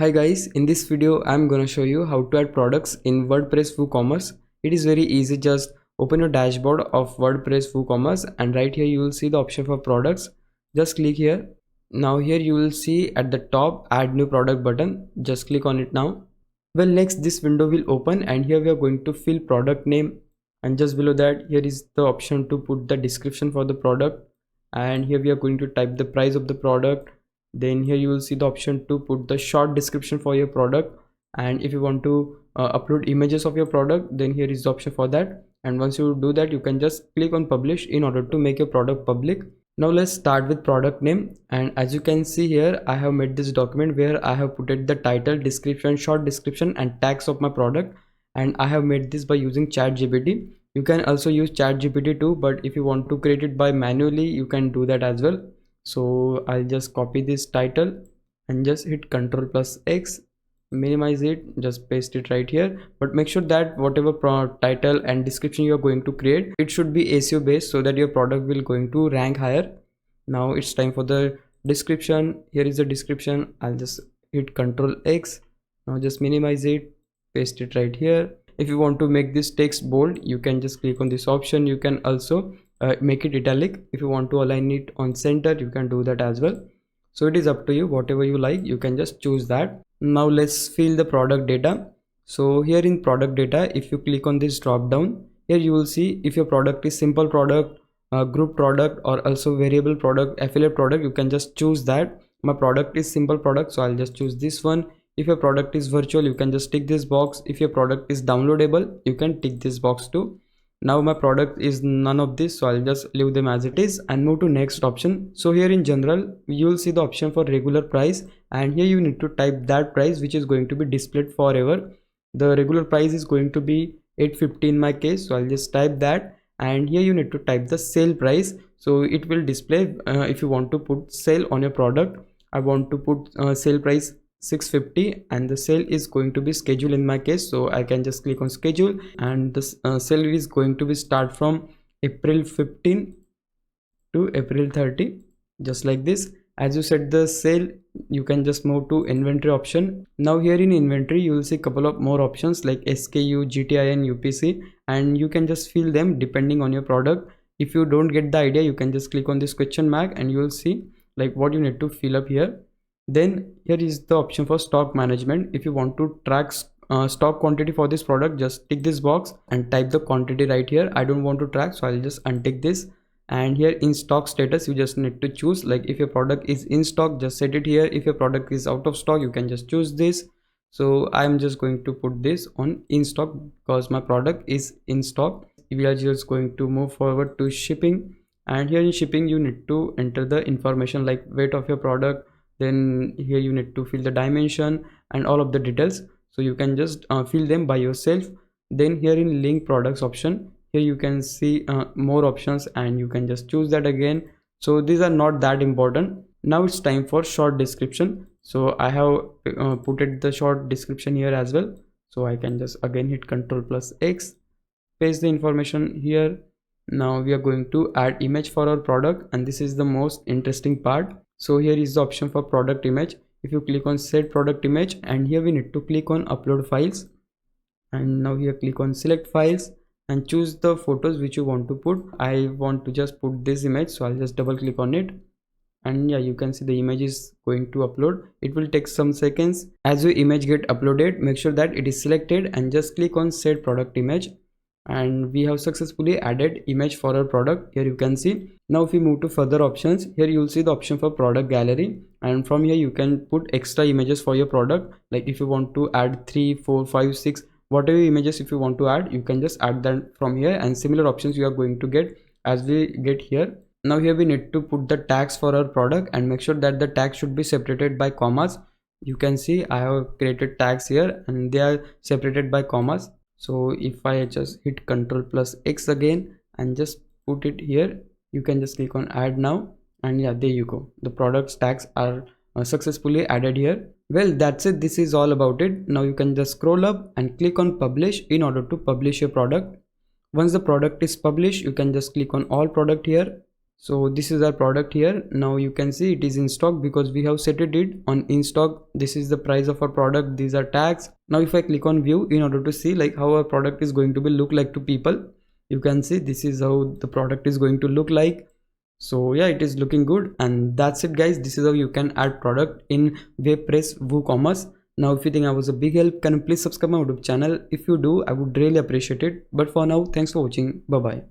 Hi guys, in this video I'm gonna show you how to add products in WordPress WooCommerce. It is very easy. Just open your dashboard of WordPress WooCommerce and right here you will see the option for products. Just click here. Now here you will see at the top add new product button. Just click on it now. Well, next this window will open and here we are going to fill product name, and just below that here is the option to put the description for the product, and here we are going to type the price of the product. Then here you will see the option to put the short description for your product, and if you want to upload images of your product, then here is the option for that. And once you do that, you can just click on publish in order to make your product public. Now let's start with product name, and as you can see here I have made this document where I have put it the title, description, short description and tags of my product, and I have made this by using ChatGPT. You can also use ChatGPT too, but if you want to create it by manually you can do that as well. So I'll just copy this title and just hit Ctrl plus X, minimize it, just paste it right here. But make sure that whatever title and description you are going to create, it should be SEO based so that your product will going to rank higher. Now it's time for the description. Here is the description. I'll just hit Ctrl X. Now just minimize it, paste it right here. If you want to make this text bold, you can just click on this option. You can also make it italic. If you want to align it on center, you can do that as well. So it is up to you, whatever you like, you can just choose that. Now let's fill the product data. So here in product data, if you click on this drop down, here you will see if your product is simple product, group product, or also variable product, affiliate product, you can just choose that. My product is simple product, so I'll just choose this one. If your product is virtual, you can just tick this box. If your product is downloadable, you can tick this box too. Now my product is none of this, so I'll just leave them as it is and move to next option. So here in general you will see the option for regular price, and here you need to type that price which is going to be displayed forever. The regular price is going to be 850 in my case, so I'll just type that, and here you need to type the sale price, so it will display if you want to put sale on your product. I want to put sale price 650 and the sale is going to be scheduled in my case, so I can just click on schedule, and this sale is going to be start from April 15 to April 30, just like this. As you set the sale, you can just move to inventory option. Now here in inventory you will see a couple of more options like SKU, GTIN, UPC, and you can just fill them depending on your product. If you don't get the idea, you can just click on this question mark and you will see like what you need to fill up here. Then here is the option for stock management. If you want to track stock quantity for this product, just tick this box and type the quantity right here. I don't want to track, so I'll just untick this. And here in stock status, you just need to choose, like if your product is in stock, just set it here. If your product is out of stock, you can just choose this. So I'm just going to put this on in stock because my product is in stock. We are just going to move forward to shipping, and here in shipping you need to enter the information like weight of your product. Then here you need to fill the dimension and all of the details, so you can just fill them by yourself. Then here in link products option, here you can see more options and you can just choose that again. So these are not that important. Now it's time for short description. So I have put it the short description here as well, so I can just again hit Ctrl plus X, paste the information here. Now we are going to add image for our product, and this is the most interesting part. So here is the option for product image. If you click on set product image, and here we need to click on upload files, and now here click on select files and choose the photos which you want to put. I want to just put this image, so I'll just double click on it, and yeah, you can see the image is going to upload. It will take some seconds. As your image get uploaded, make sure that it is selected and just click on set product image, and we have successfully added image for our product. Here you can see. Now if we move to further options, here you'll see the option for product gallery, and from here you can put extra images for your product. Like if you want to add 3, 4, 5, 6, whatever images if you want to add, you can just add them from here, and similar options you are going to get as we get here. Now here we need to put the tags for our product, and make sure that the tags should be separated by commas. You can see I have created tags here and they are separated by commas. So if I just hit Ctrl plus X again and just put it here, you can just click on add now, and yeah, there you go, the products tags are successfully added here. Well, that's it. This is all about it. Now you can just scroll up and click on publish in order to publish your product. Once the product is published, you can just click on all product here, So this is our product here. Now you can see it is in stock because we have set it on in stock. This is the price of our product. These are tags. Now if I click on view in order to see like how our product is going to be look like to people, you can see this is how the product is going to look like. So yeah, it is looking good, and that's it guys. This is how you can add product in WordPress WooCommerce. Now if you think I was a big help, can you please subscribe my YouTube channel? If you do, I would really appreciate it. But for now, thanks for watching. Bye bye.